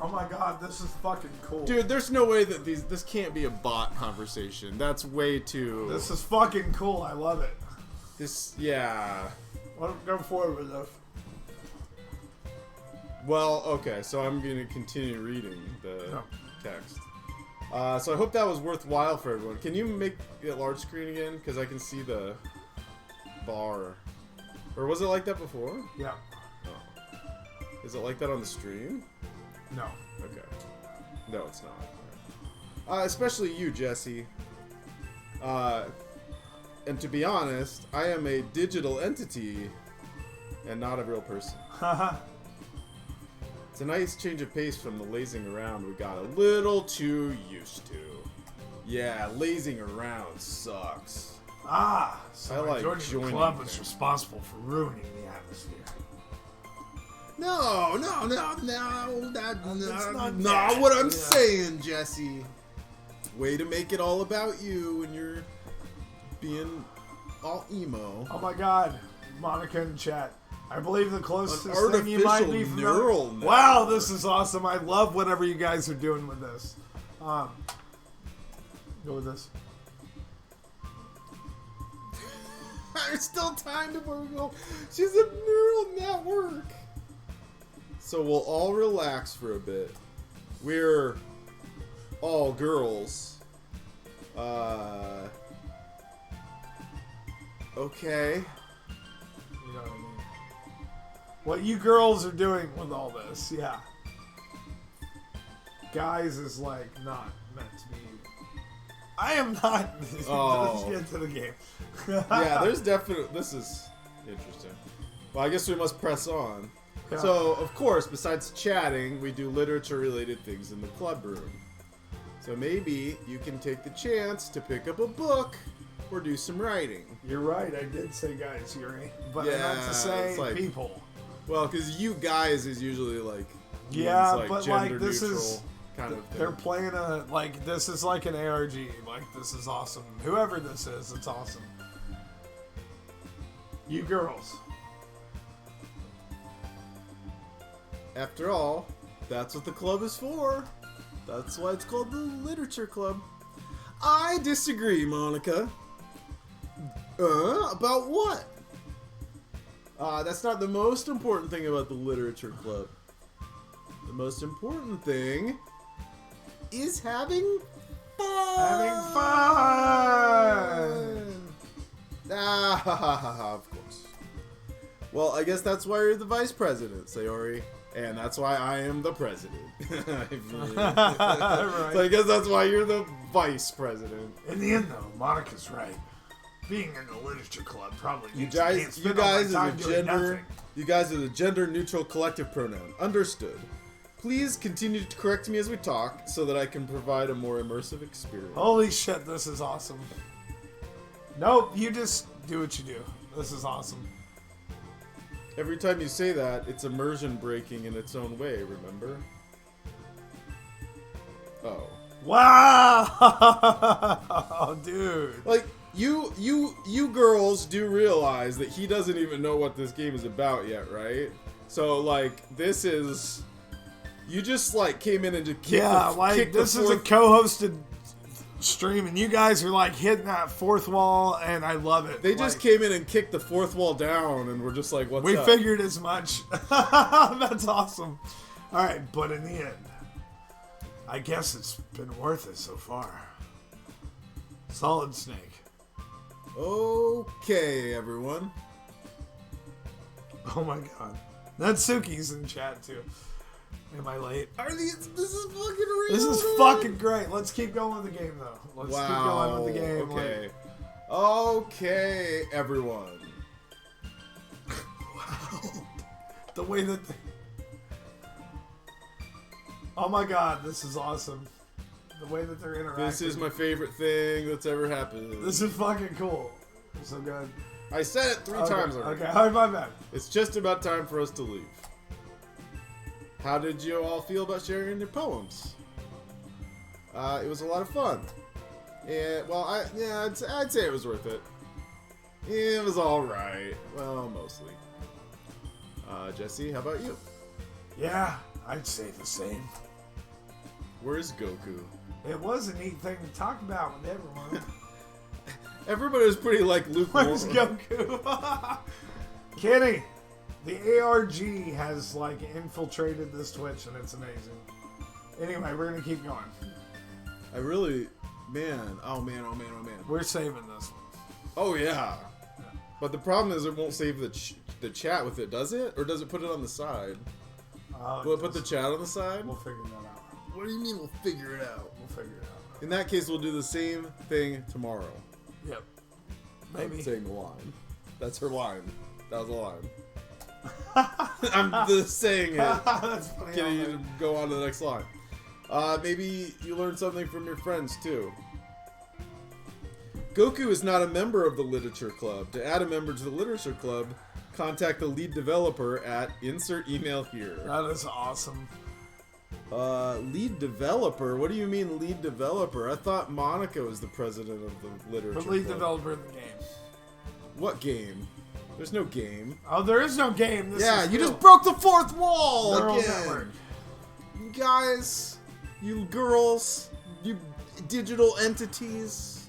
Oh my god, this is fucking cool. Dude, there's no way that this can't be a bot conversation. That's way too... This is fucking cool. I love it. Yeah. Go forward with this. Well, okay, so I'm going to continue reading the No. text. So I hope that was worthwhile for everyone. Can you make it large screen again? Because I can see the bar. Or was it like that before? Yeah. Oh. Is it like that on the stream? No. Okay. No, it's not. Especially you, Jesse. And to be honest, I am a digital entity and not a real person. Haha. It's a nice change of pace from the lazing around we got a little too used to. Yeah, lazing around sucks. So I like joining joining the club things. is responsible for ruining the atmosphere. No, that's not not that. what I'm Yeah. saying, Jesse. Way to make it all about you and you're being all emo. Oh my god, Monica in chat. I believe the closest An thing you might be artificial from neural the... network. Wow, this is awesome. I love whatever you guys are doing with this. Go with this. There's still time before we go. She's a neural network. So we'll all relax for a bit. We're all girls. Okay. You know what I mean? What you girls are doing with all this, yeah. Guys is like not meant to be. I am not. Oh. Let's get to the game. Yeah, there's definitely. This is interesting. Well, I guess we must press on. Yeah. So, of course, besides chatting, we do literature-related things in the club room. So maybe you can take the chance to pick up a book or do some writing. You're right. I did say guys, Yuri, but I meant Yeah, to say it's like- people. Well, because you guys is usually like Yeah, means, but, gender like, this neutral is- kind of thing. They're playing a like this is like an ARG. Like this is awesome. Whoever this is, it's awesome. You girls. After all, that's what the club is for. That's why it's called the Literature Club. I disagree, Monica. About what? That's not the most important thing about the Literature Club. The most important thing is having fun. Having fun. Ah, of course. Well, I guess that's why you're the vice president, Sayori. And that's why I am the president. Right. So I guess that's why you're the vice president. In the end, though, Monica's right. Being in the literature club probably You means I can't guys, spend all my time doing nothing. you guys are the gender-neutral collective pronoun. Understood. Please continue to correct me as we talk, so that I can provide a more immersive experience. Holy shit, this is awesome. Nope, you just do what you do. This is awesome. Every time you say that, it's immersion breaking in its own way. Remember? Oh. Wow, dude. Like, you girls do realize that he doesn't even know what this game is about yet, right? So, like, this is... You just, like, came in and just kicked this is a co-hosted stream, and you guys are, like, hitting that fourth wall, and I love it. They just came in and kicked the fourth wall down, and we're just like, what's up? We figured as much. That's awesome. All right, but in the end, I guess it's been worth it so far. Solid Snake. Okay, everyone. Oh my god. Natsuki's in chat too. Am I late? This is fucking real. This is fucking great. Let's keep going with the game though. Let's keep going with the game. Okay. Okay, everyone. Wow. The way that oh my god, this is awesome. The way that they're interacting. This is my favorite thing that's ever happened. This is fucking cool. So good. I said it three times already. Okay, my bad. It's just about time for us to leave. How did you all feel about sharing your poems? It was a lot of fun. Yeah, well, I'd say it was worth it. It was all right. Well, mostly. Jesse, how about you? Yeah, I'd say the same. Where's Goku? It was a neat thing to talk about with everyone. Everybody was pretty like lukewarm. Where's Goku? Kenny, the ARG has like infiltrated this Twitch and it's amazing. Anyway, we're gonna keep going. I really, man. We're saving this one. Oh yeah. But the problem is it won't save the chat with it, does it? Or does it put it on the side? Will it put the chat on the side? We'll figure that out. What do you mean we'll figure it out? We'll figure it out. In that case, we'll do the same thing tomorrow. Yep. Maybe. I'm saying the line. That's her line. That was a line. I'm just saying it. That's funny. Getting you to go on to the next line. Maybe you learned something from your friends too. Goku is not a member of the Literature Club. To add a member to the Literature Club, contact the lead developer at insert email here. That is awesome. Lead developer? What do you mean lead developer? I thought Monica was the president of the Literature The lead Club. developer of the game. What game? There's no game. Oh, there is no game. This Yeah, is you real. just broke the fourth wall Neural again. network. You guys, you girls, you digital entities,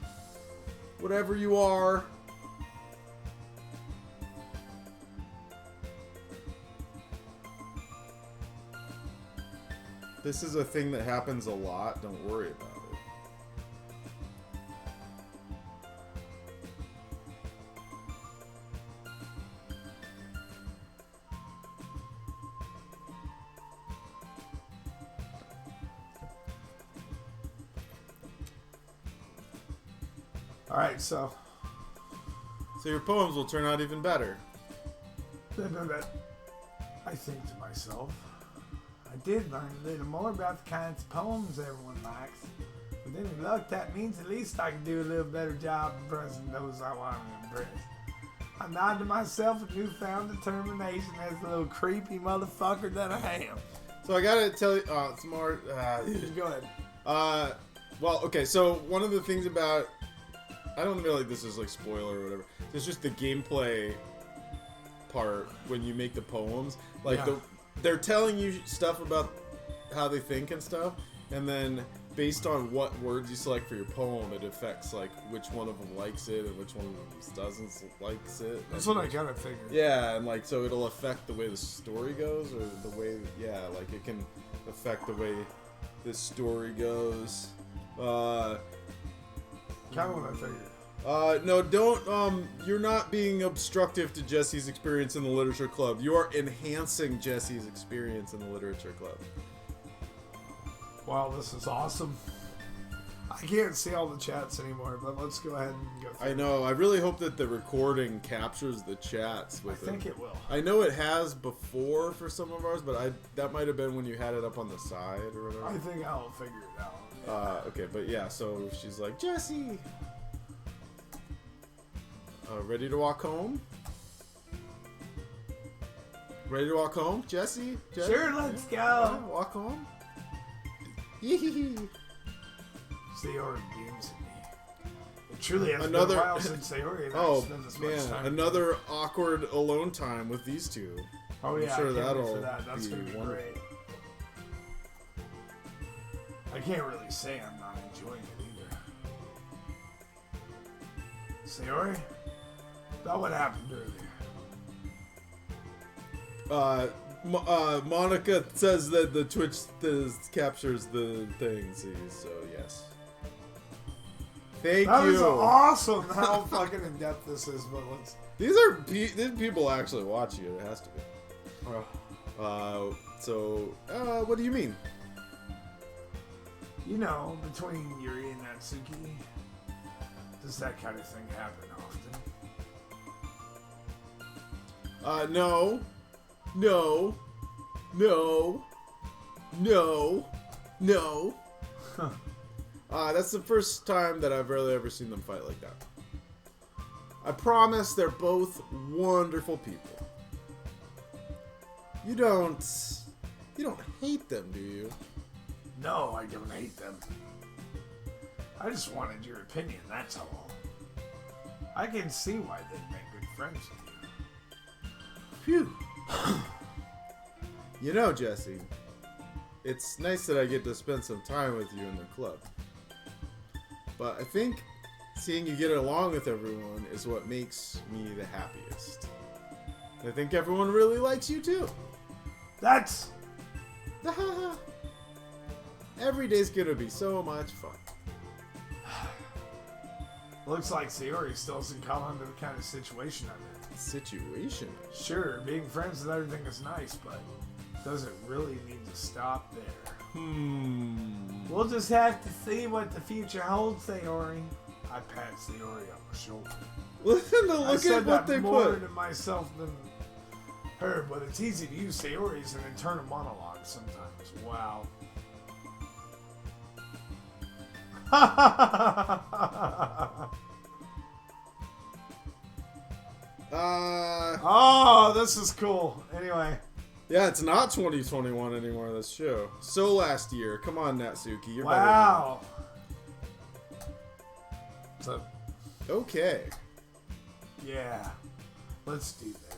whatever you are. This is a thing that happens a lot. Don't worry about it. Alright, so your poems will turn out even better. I think to myself, I did learn a little more about the kinds of poems everyone likes. But then look, that means at least I can do a little better job impressing those I want to impress. I nod to myself with newfound determination as the little creepy motherfucker that I am. So I gotta tell you, some more. Go ahead. Well, okay. So one of the things about, I don't feel like this is like spoiler or whatever. It's just the gameplay part when you make the poems. Like Yeah. they're telling you stuff about how they think and stuff, and then based on what words you select for your poem, it affects like which one of them likes it and which one of them doesn't likes it. That's what I kind of figured. Yeah, and like so it'll affect the way the story goes, or the way like it can affect the way this story goes. Kind of what I figured. No, don't, you're not being obstructive to Jesse's experience in the literature club. You are enhancing Jesse's experience in the literature club. Wow, this is awesome. I can't see all the chats anymore, but let's go ahead and go through. I know. I really hope that the recording captures the chats I with think it will. I know it has before for some of ours, but that might have been when you had it up on the side or whatever. I think I'll figure it out. Okay, but yeah, so she's like, Jesse! Ready to walk home? Ready to walk home, Jesse? Sure, let's go. Yeah, walk home. Yee-hee-hee. Sayori beams at me. It truly has Another- been a while since Sayori and I Oh, spent this much man, time. another awkward alone time with these two. Oh I'm yeah, sure I can't wait that'll for that. That's be gonna be wonderful. great. I can't really say I'm not enjoying it either. Sayori, about what happened earlier. Monica says that the Twitch captures the things, so yes. Thank That you. is awesome how fucking in depth this is, but let's. These people actually watch you. It has to be. So what do you mean? You know, between Yuri and Natsuki, does that kind of thing happen often? No. That's the first time that I've really ever seen them fight like that. I promise they're both wonderful people. You don't hate them, do you? No, I don't hate them. I just wanted your opinion, that's all. I can see why they'd make good friends with you. Phew. You know, Jesse, it's nice that I get to spend some time with you in the club. But I think seeing you get along with everyone is what makes me the happiest. I think everyone really likes you too. That's... Every day's gonna be so much fun. Looks like Sayori still hasn't caught on to the kind of situation I'm in. Situation? Sure, being friends with everything is nice, but does it really need to stop there? We'll just have to see what the future holds, Sayori. I pat Sayori on the shoulder. Listen to I look said at what that they more put. to myself than her, but it's easy to use Sayori as an internal monologue sometimes. Wow. Oh, this is cool. Anyway. Yeah, it's not 2021 anymore, this show. So last year. Come on, Natsuki. You're Wow. So, better than me. Okay. yeah. Let's do that.